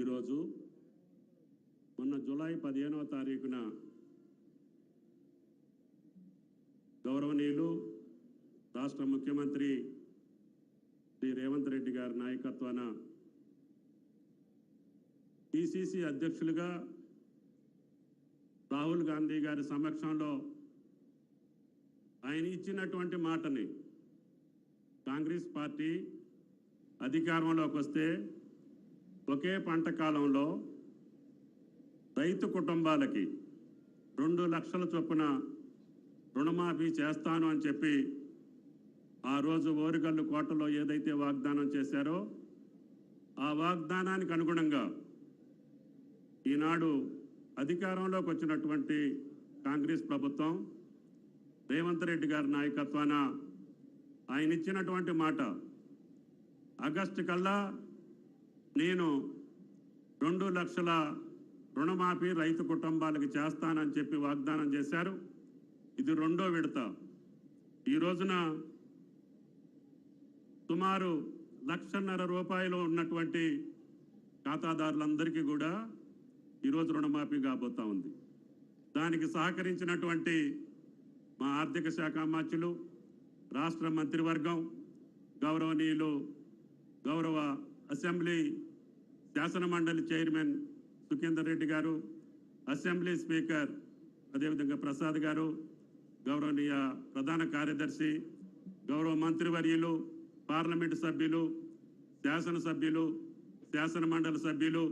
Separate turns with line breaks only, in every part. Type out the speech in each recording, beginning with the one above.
ఈరోజు మొన్న జూలై 15వ తారీఖున గౌరవనీయులు రాష్ట్ర ముఖ్యమంత్రి శ్రీ రేవంత్ రెడ్డి గారి నాయకత్వాన పిసిసి అధ్యక్షులుగా రాహుల్ గాంధీ గారి సమక్షంలో ఆయన ఇచ్చినటువంటి మాటని కాంగ్రెస్ పార్టీ అధికారంలోకి వస్తే ఒకే పంట కాలంలో రైతు కుటుంబాలకి 2 లక్షల చొప్పున రుణమాఫీ చేస్తాను అని చెప్పి ఆ రోజు ఓరుగల్లు కోటలో ఏదైతే వాగ్దానం చేశారో ఆ వాగ్దానానికి అనుగుణంగా ఈనాడు అధికారంలోకి వచ్చినటువంటి కాంగ్రెస్ ప్రభుత్వం రేవంత్ రెడ్డి గారి నాయకత్వాన ఆయన ఇచ్చినటువంటి మాట ఆగస్టు కల్లా నేను 2 లక్షల రుణమాఫీ రైతు కుటుంబాలకు చేస్తానని చెప్పి వాగ్దానం చేశారు. ఇది 2వ విడత. ఈ రోజున సుమారు 1,50,000 రూపాయలు ఉన్నటువంటి ఖాతాదారులందరికీ కూడా ఈరోజు రుణమాఫీ కాబోతా ఉంది. దానికి సహకరించినటువంటి మా ఆర్థిక శాఖ మంత్రులు, రాష్ట్ర మంత్రివర్గం, గౌరవనీయులు గౌరవ అసెంబ్లీ శాసనమండలి చైర్మన్ సుఖేందర్ రెడ్డి గారు, అసెంబ్లీ స్పీకర్ అదేవిధంగా ప్రసాద్ గారు, గౌరవనీయ ప్రధాన కార్యదర్శి, గౌరవ మంత్రివర్యులు, పార్లమెంటు సభ్యులు, శాసనసభ్యులు, శాసనమండలి సభ్యులు,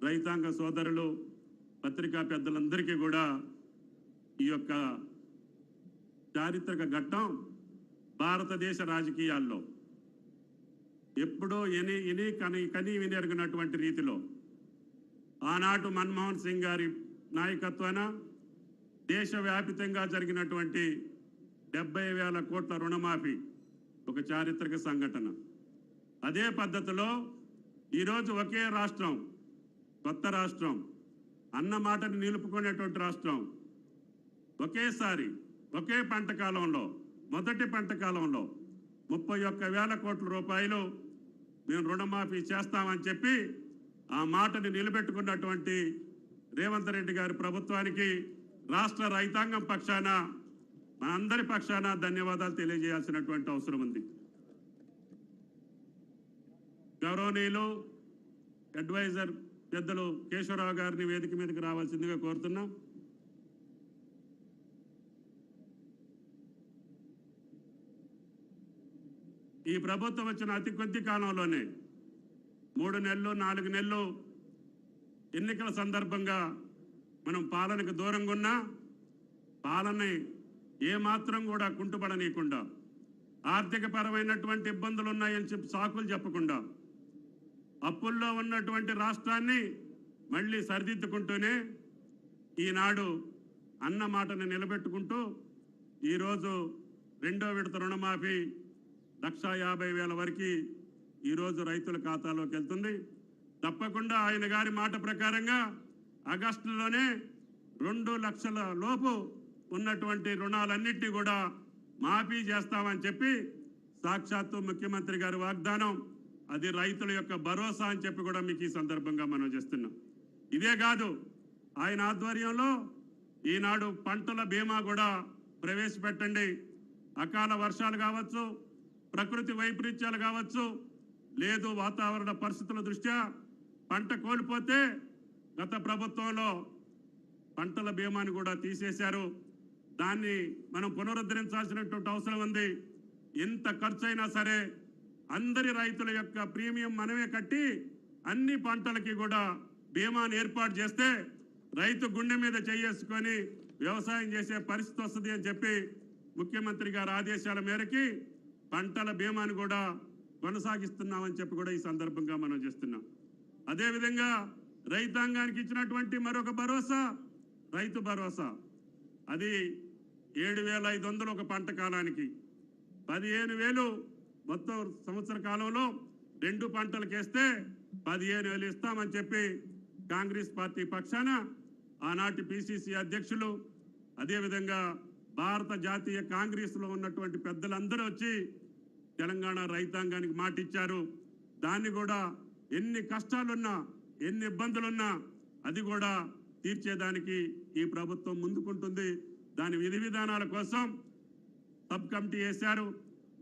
రైతాంగ సోదరులు, పత్రికా పెద్దలందరికీ కూడా ఈ యొక్క చారిత్రక ఘట్టం భారతదేశ రాజకీయాల్లో ఎప్పుడో కని వినెరిగినటువంటి రీతిలో ఆనాటి మన్మోహన్ సింగ్ గారి నాయకత్వాన దేశవ్యాప్తంగా జరిగినటువంటి 70,000 కోట్ల రుణమాఫీ ఒక చారిత్రక సంఘటన. అదే పద్ధతిలో ఈరోజు ఒకే రాష్ట్రం, కొత్త రాష్ట్రం, అన్న మాటను నిలుపుకునేటువంటి రాష్ట్రం ఒకేసారి ఒకే పంట కాలంలో మొదటి పంట కాలంలో 31,000 కోట్ల రూపాయలు మేము రుణమాఫీ చేస్తామని చెప్పి ఆ మాటని నిలబెట్టుకున్నటువంటి రేవంత్ రెడ్డి గారి ప్రభుత్వానికి రాష్ట్ర రైతాంగం పక్షాన మనందరి పక్షాన ధన్యవాదాలు తెలియజేయాల్సినటువంటి అవసరం ఉంది. గౌరవనీయులు అడ్వైజర్ పెద్దలు కేశవరావు గారిని వేదిక మీదకి రావాల్సిందిగా కోరుతున్నాం. ఈ ప్రభుత్వం వచ్చిన అతి కొద్ది కాలంలోనే 3 నెలలు 4 నెలలు ఎన్నికల సందర్భంగా మనం పాలనకు దూరంగా ఉన్నా పాలన ఏమాత్రం కూడా కుంటుపడనీయకుండా, ఆర్థిక పరమైనటువంటి ఇబ్బందులు ఉన్నాయని చెప్పి సాకులు చెప్పకుండా, అప్పుల్లో ఉన్నటువంటి రాష్ట్రాన్ని మళ్ళీ సరిదిద్దుకుంటూనే ఈనాడు అన్న మాటను నిలబెట్టుకుంటూ ఈరోజు 2వ విడత రుణమాఫీ 1,50,000 వరకు ఈరోజు రైతుల ఖాతాలోకి వెళ్తుంది. తప్పకుండా ఆయన గారి మాట ప్రకారంగా ఆగస్టులోనే 2 లక్షల లోపు ఉన్నటువంటి రుణాలన్నింటినీ కూడా మాఫీ చేస్తామని చెప్పి సాక్షాత్తు ముఖ్యమంత్రి గారి వాగ్దానం. అది రైతుల యొక్క భరోసా అని చెప్పి కూడా మీకు ఈ సందర్భంగా మనం చేస్తున్నాం. ఇదే కాదు, ఆయన ఆధ్వర్యంలో ఈనాడు పంటల బీమా కూడా ప్రవేశపెట్టండి. అకాల వర్షాలు కావచ్చు, ప్రకృతి వైపరీత్యాలు కావచ్చు, లేదు వాతావరణ పరిస్థితుల దృష్ట్యా పంట కోల్పోతే గత ప్రభుత్వంలో పంటల బీమాని కూడా తీసేశారు. దాన్ని మనం పునరుద్ధరించాల్సినటువంటి అవసరం ఉంది. ఎంత ఖర్చు అయినా సరే అందరి రైతుల యొక్క ప్రీమియం మనమే కట్టి అన్ని పంటలకి కూడా బీమాని ఏర్పాటు చేస్తే రైతు గుండె మీద చేసుకొని వ్యవసాయం చేసే పరిస్థితి వస్తుంది అని చెప్పి ముఖ్యమంత్రి గారి ఆదేశాల మేరకి పంటల బీమాని కూడా కొనసాగిస్తున్నామని చెప్పి కూడా ఈ సందర్భంగా మనం చేస్తున్నాం. అదేవిధంగా రైతాంగానికి ఇచ్చినటువంటి మరొక భరోసా రైతు భరోసా. అది 7,500 ఒక పంట కాలానికి, 15,000 మొత్తం సంవత్సర కాలంలో 2 పంటలకు వేస్తే 15,000 ఇస్తామని చెప్పి కాంగ్రెస్ పార్టీ పక్షాన ఆనాటి పిసిసి అధ్యక్షులు, అదేవిధంగా భారత జాతీయ కాంగ్రెస్లో ఉన్నటువంటి పెద్దలందరూ వచ్చి తెలంగాణ రైతాంగానికి మాట ఇచ్చారు. దాన్ని కూడా ఎన్ని కష్టాలున్నా ఎన్ని ఇబ్బందులున్నా అది కూడా తీర్చేదానికి ఈ ప్రభుత్వం ముందుకుంటుంది. దాని విధి విధానాల కోసం సబ్ కమిటీ వేశారు.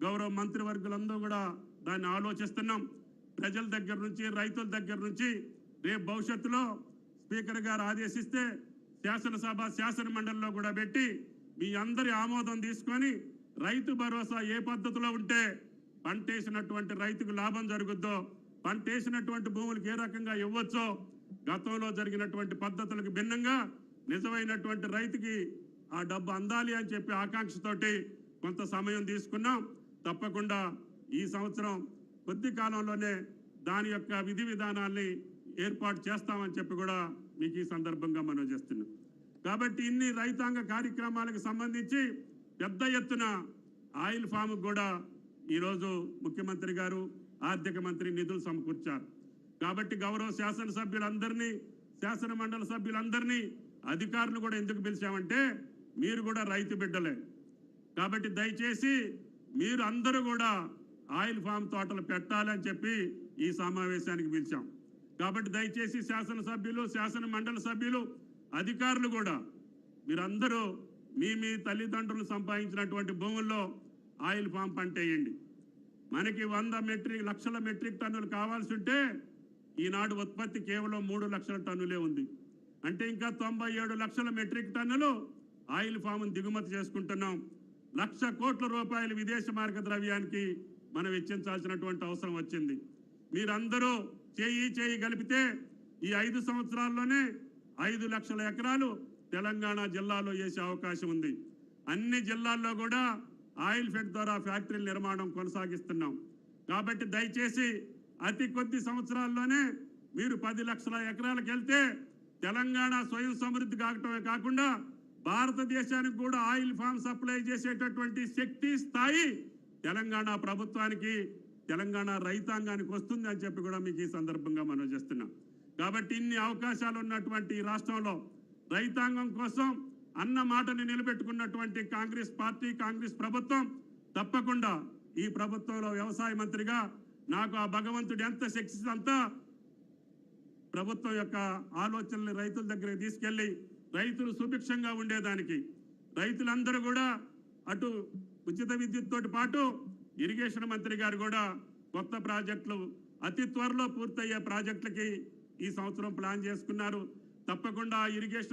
గౌరవ మంత్రివర్గులందరూ కూడా దాన్ని ఆలోచిస్తున్నాం. ప్రజల దగ్గర నుంచి, రైతుల దగ్గర నుంచి రేపు భవిష్యత్తులో స్పీకర్ గారు ఆదేశిస్తే శాసనసభ శాసన మండలిలో కూడా పెట్టి మీ అందరి ఆమోదం తీసుకొని రైతు భరోసా ఏ పద్ధతిలో ఉంటే పంటేసినటువంటి రైతుకు లాభం జరుగుద్దో, పంటేసినటువంటి భూములకు ఏ రకంగా ఇవ్వచ్చో, గతంలో జరిగినటువంటి పద్ధతులకు భిన్నంగా నిజమైనటువంటి రైతుకి ఆ డబ్బు అందాలి అని చెప్పి ఆకాంక్షతోటి కొంత సమయం తీసుకున్నాం. తప్పకుండా ఈ సంవత్సరం కొద్ది కాలంలోనే దాని యొక్క విధి విధానాల్ని ఏర్పాటు చేస్తామని చెప్పి కూడా మీకు ఈ సందర్భంగా మనం చేస్తున్నాం. కాబట్టి ఇన్ని రైతాంగ కార్యక్రమాలకు సంబంధించి పెద్ద ఎత్తున ఆయిల్ ఫామ్ కూడా ఈరోజు ముఖ్యమంత్రి గారు, ఆర్థిక మంత్రి నిధులు సమకూర్చారు. కాబట్టి గౌరవ శాసనసభ్యులందరినీ, శాసన మండలి సభ్యులందరినీ, అధికారులు కూడా ఎందుకు పిలిచామంటే మీరు కూడా రైతు బిడ్డలే. కాబట్టి దయచేసి మీరు అందరూ కూడా ఆయిల్ ఫామ్ తోటలు పెట్టాలని చెప్పి ఈ సమావేశానికి పిలిచాం. కాబట్టి దయచేసి శాసనసభ్యులు, శాసన మండలి సభ్యులు, అధికారులు కూడా మీరందరూ మీ తల్లిదండ్రులు సంపాదించినటువంటి భూముల్లో ఆయిల్ ఫామ్ పంట వేయండి. మనకి 100 లక్షల మెట్రిక్ టన్నులు కావాల్సి ఉంటే ఈనాడు ఉత్పత్తి కేవలం 3 లక్షల టన్నులే ఉంది. అంటే ఇంకా 97 లక్షల మెట్రిక్ టన్నులు ఆయిల్ ఫామ్ దిగుమతి చేసుకుంటున్నాం. 1,00,000 కోట్ల రూపాయలు విదేశ మార్గ ద్రవ్యానికి మనం వెచ్చించాల్సినటువంటి అవసరం వచ్చింది. మీరందరూ చేయి కలిపితే ఈ 5 సంవత్సరాల్లోనే 5 లక్షల ఎకరాలు తెలంగాణ జిల్లాలో వేసే అవకాశం ఉంది. అన్ని జిల్లాల్లో కూడా ఆయిల్ ఫెడ్ ద్వారా ఫ్యాక్టరీల నిర్మాణం కొనసాగిస్తున్నాం. కాబట్టి దయచేసి అతి కొద్ది సంవత్సరాల్లోనే మీరు 10 లక్షల ఎకరాలకు వెళ్తే తెలంగాణ స్వయం సమృద్ధి కావటమే కాకుండా భారతదేశానికి కూడా ఆయిల్ ఫామ్ సప్లై చేసేటటువంటి శక్తి స్థాయి తెలంగాణ ప్రభుత్వానికి, తెలంగాణ రైతాంగానికి వస్తుంది అని చెప్పి కూడా మీకు ఈ సందర్భంగా మనం చేస్తున్నాం. కాబట్టి ఇన్ని అవకాశాలు ఉన్నటువంటి ఈ రాష్ట్రంలో రైతాంగం కోసం అన్న మాటని నిలబెట్టుకున్నటువంటి కాంగ్రెస్ పార్టీ, కాంగ్రెస్ ప్రభుత్వం తప్పకుండా ఈ ప్రభుత్వంలో వ్యవసాయ మంత్రిగా నాకు ఆ భగవంతుడు ఎంత శక్తి అంతా ప్రభుత్వం యొక్క ఆలోచనలు రైతుల దగ్గరికి తీసుకెళ్లి రైతులు సుభిక్షంగా ఉండేదానికి, రైతులందరూ కూడా అటు ఉచిత విద్యుత్ తోటి పాటు ఇరిగేషన్ మంత్రి గారు కూడా కొత్త ప్రాజెక్టులు అతి త్వరలో పూర్తయ్యే ప్రాజెక్టులకి ఈ సంవత్సరం ప్లాన్ చేసుకున్నారు. తప్పకుండా ఇరిగేషన్